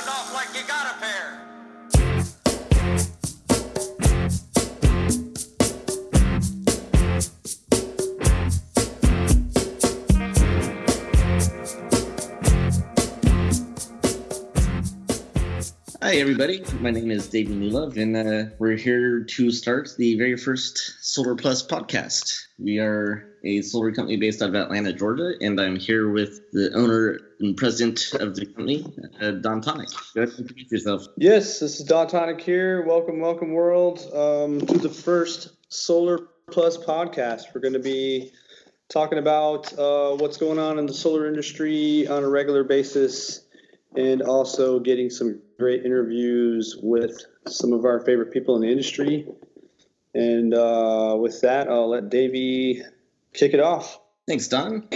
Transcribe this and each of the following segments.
sound off like you got a pair. Hi, everybody. My name is Davey Newlove, and we're here to start the very first Solar Plus podcast. We are a solar company based out of Atlanta, Georgia, and I'm here with the owner and president of the company, Don Tonic. Go ahead and introduce yourself. Yes, this is Don Tonic here. Welcome, world, to the first Solar Plus podcast. We're going to be talking about what's going on in the solar industry on a regular basis, and also getting some great interviews with some of our favorite people in the industry. And with that, I'll let Davey kick it off. Thanks, Don.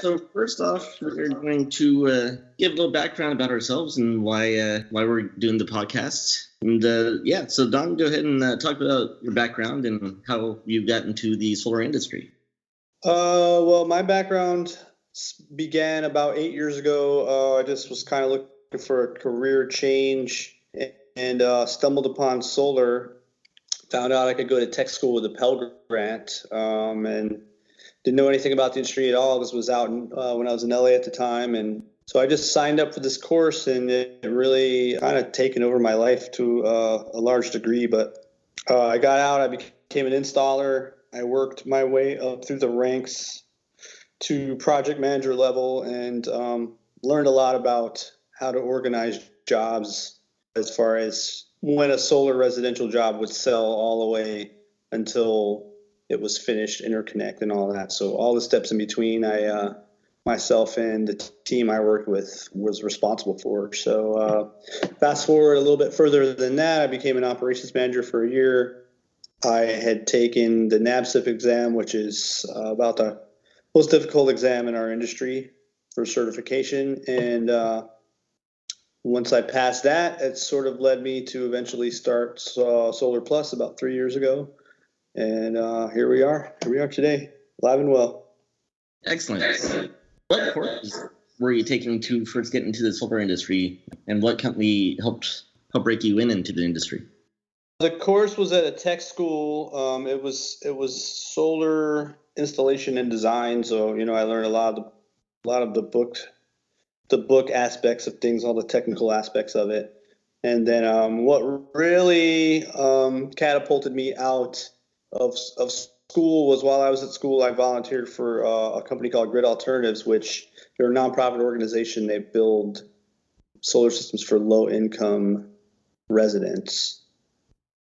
So first off, we're going to give a little background about ourselves and why we're doing the podcast. And so Don, go ahead and talk about your background and how you got into the solar industry. Well, my background began about 8 years ago. I just was kind of looking for a career change and stumbled upon solar. Found out I could go to tech school with a Pell Grant, and didn't know anything about the industry at all. This was out when I was in LA at the time, and so I just signed up for this course, and it really kind of taken over my life to a large degree. But I got out, I became an installer. I worked my way up through the ranks to project manager level, and learned a lot about how to organize jobs as far as when a solar residential job would sell all the way until it was finished, interconnect and all that. So all the steps in between, I myself and the team I worked with was responsible for. So fast forward a little bit further than that, I became an operations manager for a year. I had taken the NABCIP exam, which is about the most difficult exam in our industry for certification. And once I passed that, it sort of led me to eventually start Solar Plus about 3 years ago. And here we are today, live and well. Excellent. What courses were you taking to first get into the solar industry, and what company helped break you into the industry? The course was at a tech school. It was solar installation and design. So I learned a lot of the book aspects of things, all the technical aspects of it. And then what really catapulted me out of school was, while I was at school, I volunteered for a company called Grid Alternatives, which they're a nonprofit organization. They build solar systems for low-income residents,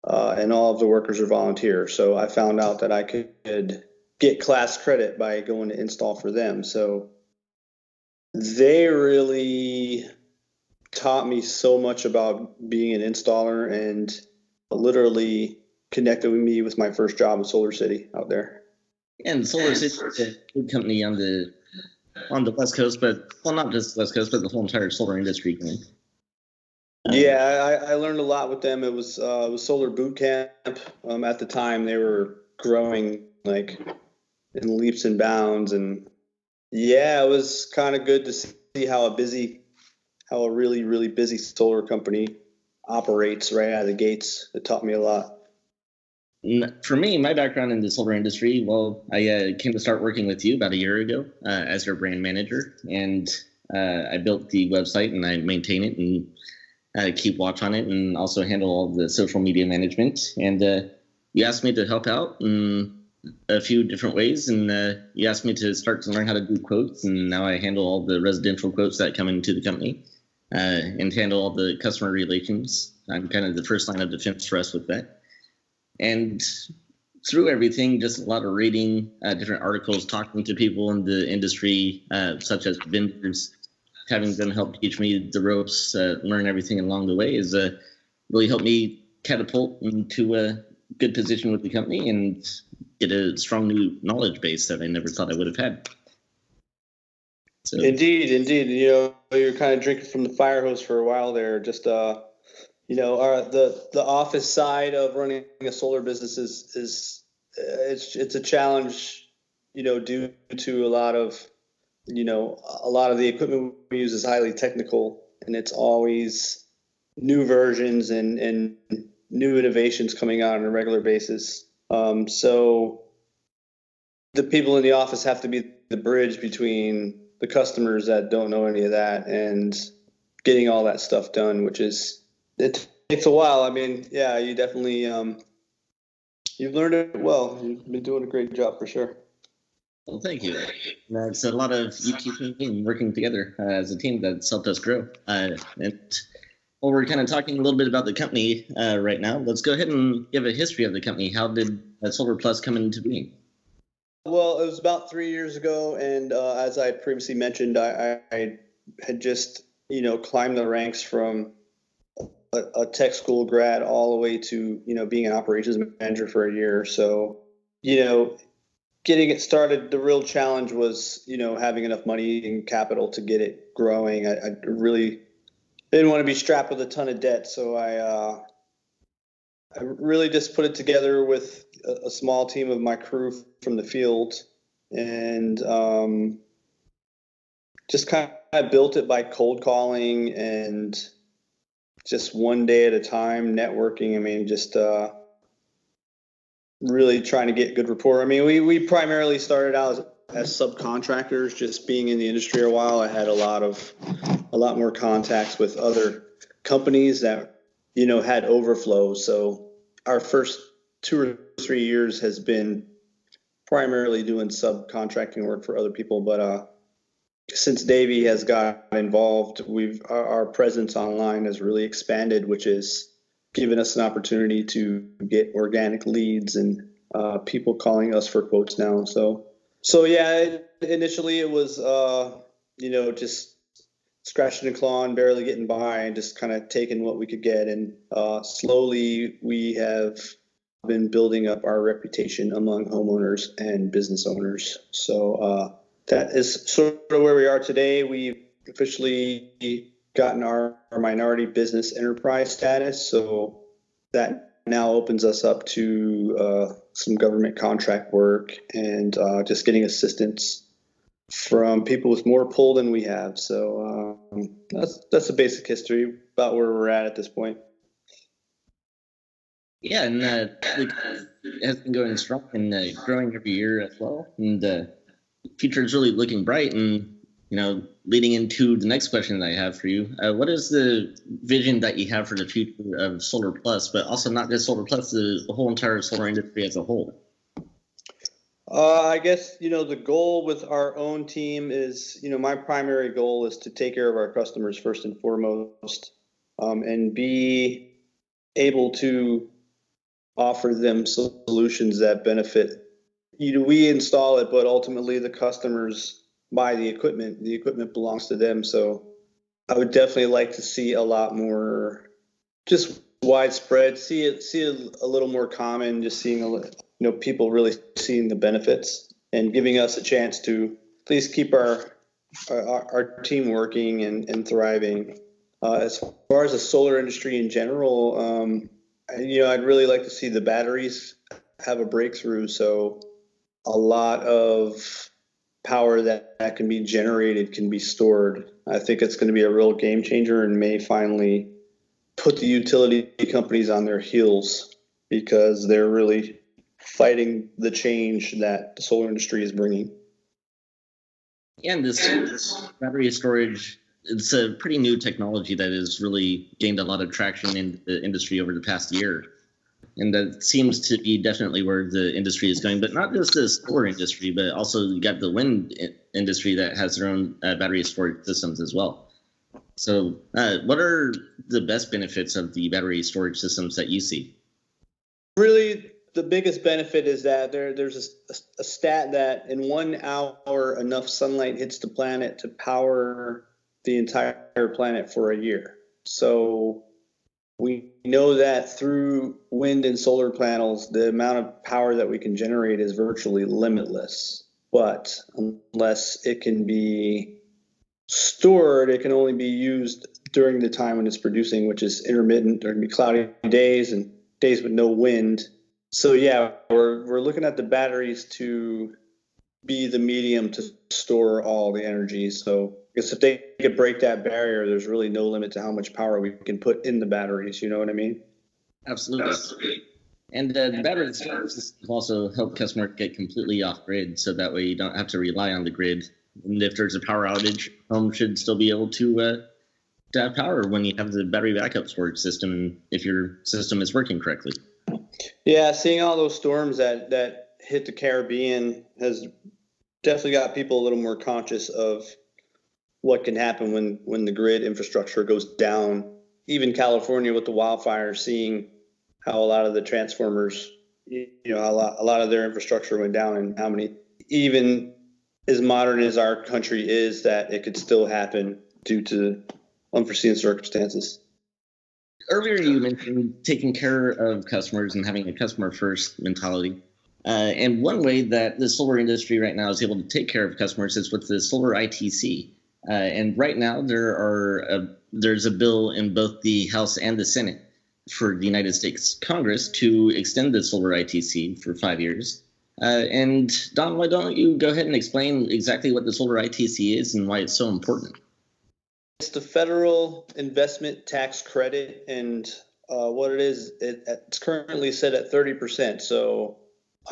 and all of the workers are volunteers. So I found out that I could get class credit by going to install for them. So they really taught me so much about being an installer, and literally connected with me with my first job at Solar City out there. And Solar City is a good company on the West Coast, but not just West Coast, but the whole entire solar industry. Yeah, I learned a lot with them. It was Solar Boot Camp. At the time, they were growing like in leaps and bounds, and yeah, it was kind of good to see how a really, really busy solar company operates right out of the gates. It taught me a lot. For me, my background in the solar industry, well, I came to start working with you about a year ago as your brand manager, and I built the website and I maintain it and keep watch on it, and also handle all the social media management. And you asked me to help out in a few different ways, and you asked me to start to learn how to do quotes, and now I handle all the residential quotes that come into the company and handle all the customer relations. I'm kind of the first line of defense for us with that. And through everything, just a lot of reading different articles, talking to people in the industry, such as vendors, having them help teach me the ropes, learn everything along the way, is really helped me catapult into a good position with the company and get a strong new knowledge base that I never thought I would have had. So. Indeed. You're kind of drinking from the fire hose for a while there. Just the office side of running a solar business is it's a challenge, due to a lot of the equipment we use is highly technical, and it's always new versions and new innovations coming out on a regular basis. So the people in the office have to be the bridge between the customers that don't know any of that and getting all that stuff done, which is, it takes a while. I mean, yeah, you definitely, you've learned it well. You've been doing a great job for sure. Well, thank you. That's a lot of you keeping and working together as a team that's helped us grow. Well, we're kind of talking a little bit about the company right now. Let's go ahead and give a history of the company. How did Solar Plus come into being? Well, it was about 3 years ago, and as I previously mentioned, I had just, climbed the ranks from a tech school grad all the way to, being an operations manager for a year. So, getting it started, the real challenge was, having enough money and capital to get it growing. I really didn't want to be strapped with a ton of debt, so I really just put it together with a small team of my crew from the field, and just kind of built it by cold calling and just one day at a time, networking. I mean, just really trying to get good rapport. I mean, we primarily started out as subcontractors, just being in the industry a while. I had a lot more contacts with other companies that, had overflow. So our first 2 or 3 years has been primarily doing subcontracting work for other people. But since Davey has got involved, our presence online has really expanded, which is given us an opportunity to get organic leads and people calling us for quotes now. So yeah, initially it was, just scratching and clawing, barely getting by, and just kind of taking what we could get. And slowly we have been building up our reputation among homeowners and business owners. So that is sort of where we are today. We've officially gotten our minority business enterprise status. So that now opens us up to some government contract work and just getting assistance from people with more pull than we have. So that's the basic history about where we're at this point. Yeah, and it has been going strong and growing every year as well. And the future is really looking bright. And leading into the next question that I have for you, what is the vision that you have for the future of Solar Plus, but also not just Solar Plus, the whole entire solar industry as a whole? I guess, the goal with our own team is, my primary goal is to take care of our customers first and foremost, and be able to offer them solutions that benefit. We install it, but ultimately the customers buy the equipment. The equipment belongs to them. So I would definitely like to see a lot more, just widespread. See it a little more common. Just seeing people really seeing the benefits and giving us a chance to at least keep our team working and thriving. As far as the solar industry in general, I'd really like to see the batteries have a breakthrough. So a lot of power that can be generated can be stored. I think it's going to be a real game changer and may finally put the utility companies on their heels, because they're really fighting the change that the solar industry is bringing. And this battery storage, it's a pretty new technology that has really gained a lot of traction in the industry over the past year. And that seems to be definitely where the industry is going, but not just the solar industry, but also you got the wind industry that has their own battery storage systems as well. So what are the best benefits of the battery storage systems that you see? Really, the biggest benefit is that there's a stat that in 1 hour, enough sunlight hits the planet to power the entire planet for a year. So we know that through wind and solar panels, the amount of power that we can generate is virtually limitless. But unless it can be stored, it can only be used during the time when it's producing, which is intermittent. There can be cloudy days and days with no wind. So yeah, we're looking at the batteries to be the medium to store all the energy. So Because if they could break that barrier, there's really no limit to how much power we can put in the batteries. You know what I mean? Absolutely. And the battery storage systems also help customers get completely off grid, so that way you don't have to rely on the grid. And if there's a power outage, home should still be able to have power when you have the battery backup storage system, if your system is working correctly. Yeah, seeing all those storms that hit the Caribbean has definitely got people a little more conscious of what can happen when the grid infrastructure goes down. Even California with the wildfires, seeing how a lot of the transformers, a lot of their infrastructure went down, and how many, even as modern as our country is, that it could still happen due to unforeseen circumstances. Earlier, you mentioned taking care of customers and having a customer-first mentality. And one way that the solar industry right now is able to take care of customers is with the solar ITC. And right now, there's a bill in both the House and the Senate for the United States Congress to extend the solar ITC for 5 years. And Don, why don't you go ahead and explain exactly what the solar ITC is and why it's so important? It's the federal investment tax credit, and what it is, it's currently set at 30%. So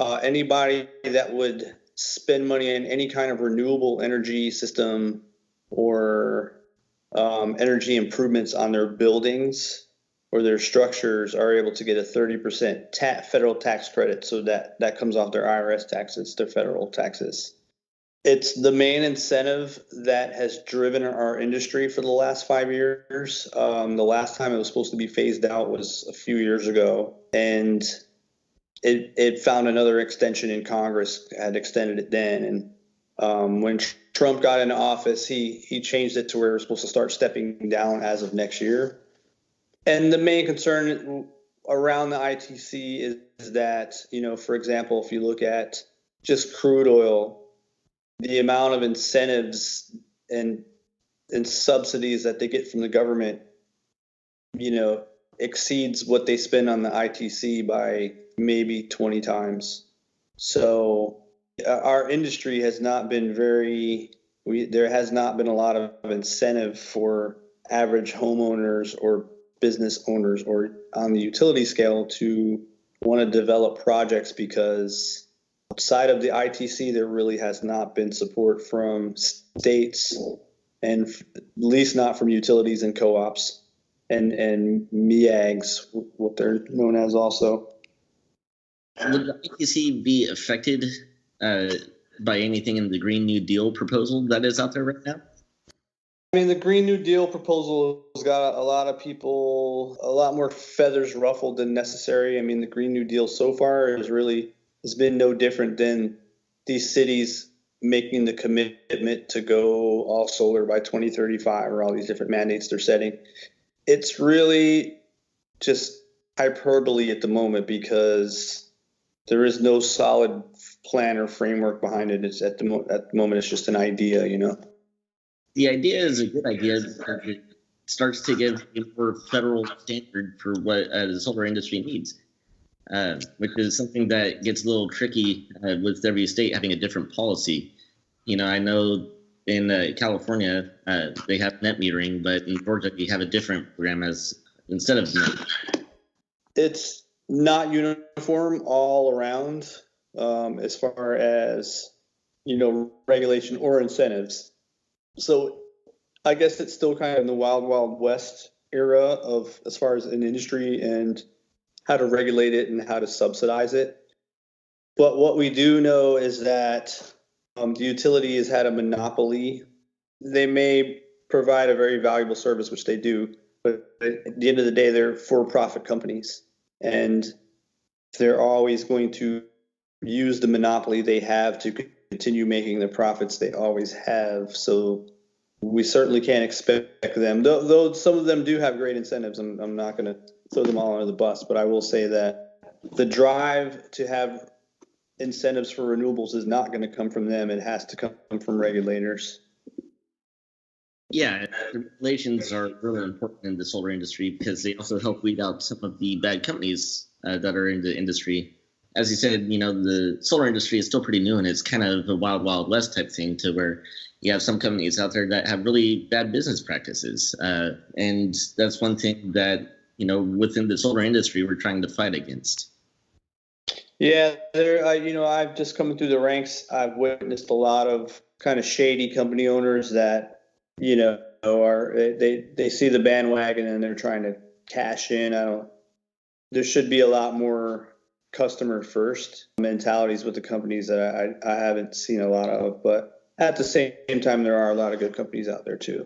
anybody that would spend money on any kind of renewable energy system or energy improvements on their buildings or their structures are able to get a 30% federal tax credit. So that comes off their IRS taxes, their federal taxes. It's the main incentive that has driven our industry for the last 5 years. The last time it was supposed to be phased out was a few years ago, and it found another extension in Congress, had extended it then. And when Trump got into office, he changed it to where we're supposed to start stepping down as of next year. And the main concern around the ITC is that, for example, if you look at just crude oil, the amount of incentives and subsidies that they get from the government, exceeds what they spend on the ITC by maybe 20 times. So our industry has not been there has not been a lot of incentive for average homeowners or business owners or on the utility scale to want to develop projects, because outside of the ITC, there really has not been support from states, and at least not from utilities and co-ops and MEAGs, what they're known as also. Would the ITC be affected by anything in the Green New Deal proposal that is out there right now? I mean, the Green New Deal proposal has got a lot of people, a lot more feathers ruffled than necessary. I mean, the Green New Deal so far has been no different than these cities making the commitment to go all solar by 2035, or all these different mandates they're setting. It's really just hyperbole at the moment, because there is no solid plan or framework behind it. It's at the moment, it's just an idea, The idea is a good idea because it starts to give a more federal standard for what the solar industry needs. Which is something that gets a little tricky with every state having a different policy. I know in California they have net metering, but in Georgia you have a different program instead of net. It's not uniform all around as far as regulation or incentives. So I guess it's still kind of in the wild, wild west era of as far as an industry and how to regulate it and how to subsidize it. But what we do know is that the utility has had a monopoly. They may provide a very valuable service, which they do, but at the end of the day, they're for-profit companies, and they're always going to use the monopoly they have to continue making the profits they always have. So we certainly can't expect them, though some of them do have great incentives. I'm not going to throw them all under the bus, but I will say that the drive to have incentives for renewables is not going to come from them. It has to come from regulators. Yeah, the regulations are really important in the solar industry because they also help weed out some of the bad companies that are in the industry. As you said, the solar industry is still pretty new, and it's kind of a wild, wild west type thing, to where you have some companies out there that have really bad business practices. And that's one thing that, within the solar industry, we're trying to fight against. Yeah, I've just coming through the ranks. I've witnessed a lot of kind of shady company owners that, they see the bandwagon and they're trying to cash in. There should be a lot more customer first mentalities with the companies that I haven't seen a lot of, but at the same time, there are a lot of good companies out there too.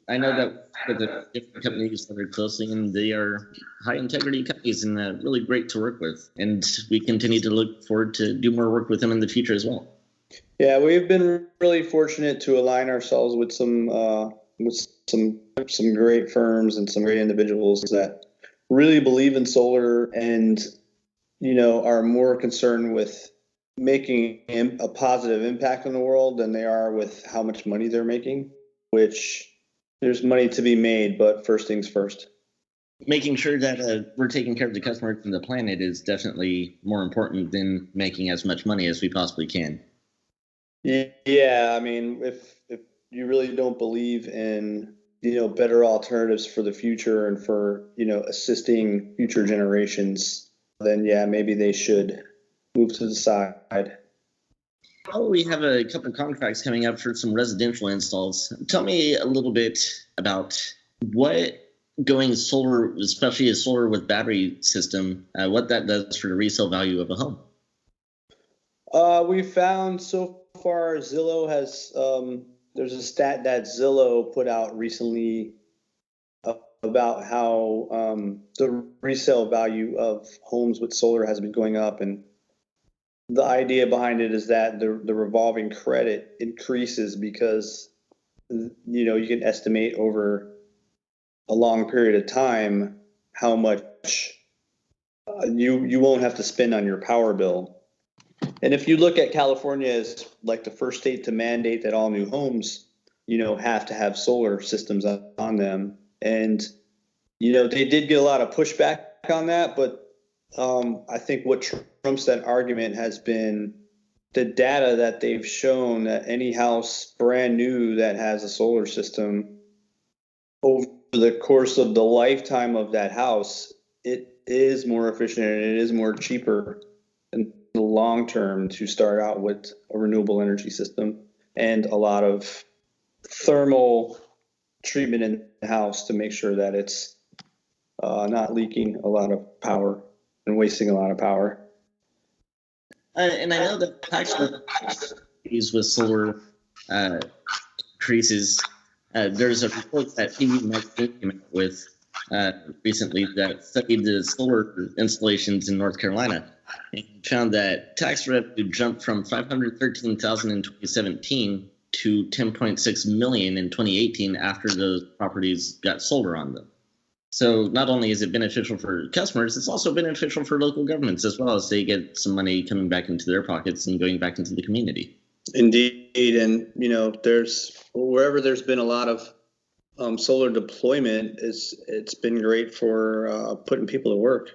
I know that with the different companies that are closely, and they are high integrity companies and really great to work with. And we continue to look forward to do more work with them in the future as well. Yeah, we've been really fortunate to align ourselves with some great firms and some great individuals that really believe in solar and are more concerned with making a positive impact on the world than they are with how much money they're making, which there's money to be made, but first things first. Making sure that we're taking care of the customer and the planet is definitely more important than making as much money as we possibly can. Yeah, I mean, if you really don't believe in better alternatives for the future and for assisting future generations, then yeah, maybe they should move to the side. Oh, we have a couple of contracts coming up for some residential installs. Tell me a little bit about what going solar, especially a solar with battery system, what that does for the resale value of a home. We found so far Zillow has there's a stat that Zillow put out recently about how the resale value of homes with solar has been going up, and the idea behind it is that the revolving credit increases because you can estimate over a long period of time how much you won't have to spend on your power bill. And if you look at California as like the first state to mandate that all new homes have to have solar systems on them, and they did get a lot of pushback on that, but I think what trumps that argument has been the data that they've shown that any house brand new that has a solar system, over the course of the lifetime of that house, it is more efficient and it is more cheaper in the long term to start out with a renewable energy system and a lot of thermal treatment in the house to make sure that it's not leaking a lot of power and wasting a lot of power. And I know that tax use with solar increases. There's a report that PV came out with recently that studied the solar installations in North Carolina and found that tax revenue jumped from $513,000 in 2017 to $10.6 million in 2018 after those properties got solar on them. So not only is it beneficial for customers, it's also beneficial for local governments as well, as they get some money coming back into their pockets and going back into the community. Indeed, and wherever there's been a lot of solar deployment, it's been great for putting people to work.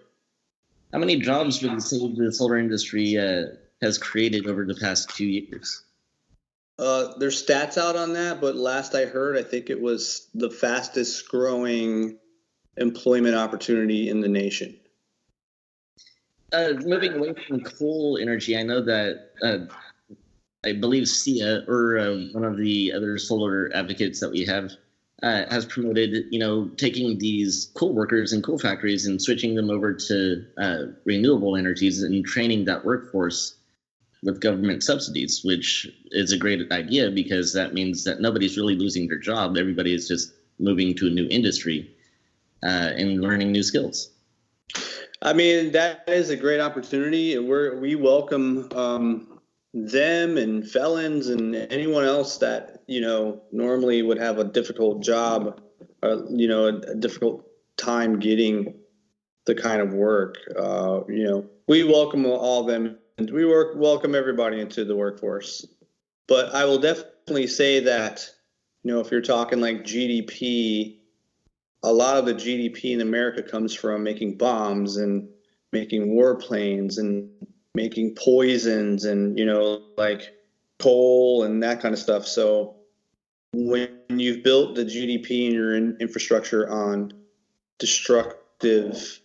How many jobs would you say the solar industry has created over the past 2 years? There's stats out on that, but last I heard, I think it was the fastest growing employment opportunity in the nation. Moving away from coal energy, I know that I believe SIA, or one of the other solar advocates that we have, has promoted, taking these coal workers in coal factories and switching them over to renewable energies and training that workforce with government subsidies, which is a great idea because that means that nobody's really losing their job. Everybody is just moving to a new industry and learning new skills. I mean, that is a great opportunity, and we welcome them and felons and anyone else that normally would have a difficult job, a difficult time getting the kind of work. We welcome all of them, and we welcome everybody into the workforce. But I will definitely say that if you're talking like GDP, a lot of the GDP in America comes from making bombs and making warplanes and making poisons and like coal and that kind of stuff. So when you've built the GDP and your infrastructure on destructive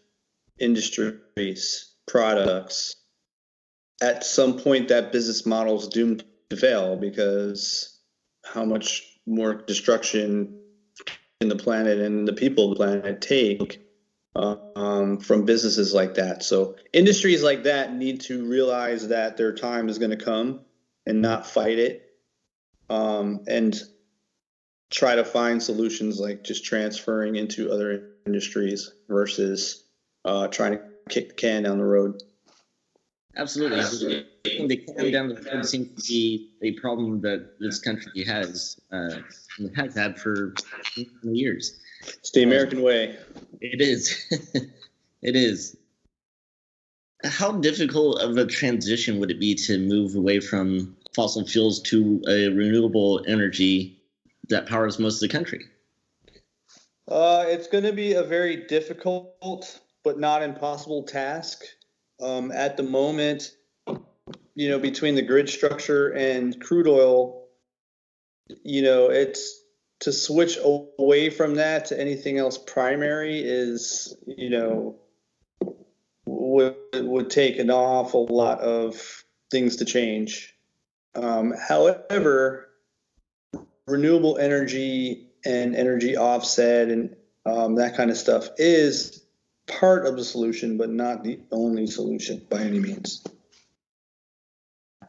industries, products, at some point that business model is doomed to fail, because how much more destruction can the planet and the people of the planet take from businesses like that? So industries like that need to realize that their time is going to come and not fight it, and try to find solutions like just transferring into other industries versus trying to kick the can down the road. Absolutely. Kicking the can down the road seems to be a problem that this country has had for years. It's the American way. It is. It is. How difficult of a transition would it be to move away from fossil fuels to a renewable energy that powers most of the country? It's going to be a very difficult but not impossible task. At the moment, between the grid structure and crude oil, it's to switch away from that to anything else primary is, would take an awful lot of things to change. However, renewable energy and energy offset and that kind of stuff is part of the solution, but not the only solution by any means.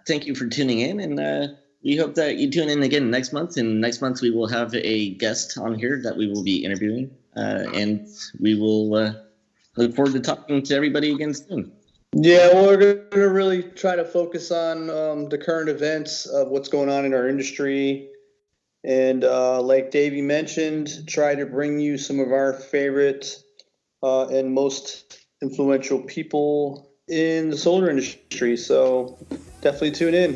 Thank you for tuning in, and we hope that you tune in again next month. And next month we will have a guest on here that we will be interviewing, and we will look forward to talking to everybody again soon. Yeah, we're going to really try to focus on the current events of what's going on in our industry. And like Davey mentioned, try to bring you some of our favorite and most influential people in the solar industry. So definitely tune in.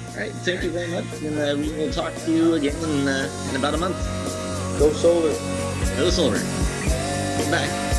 All right. Thank you very much. And we will talk to you again in about a month. Go solar. Go solar. Bye.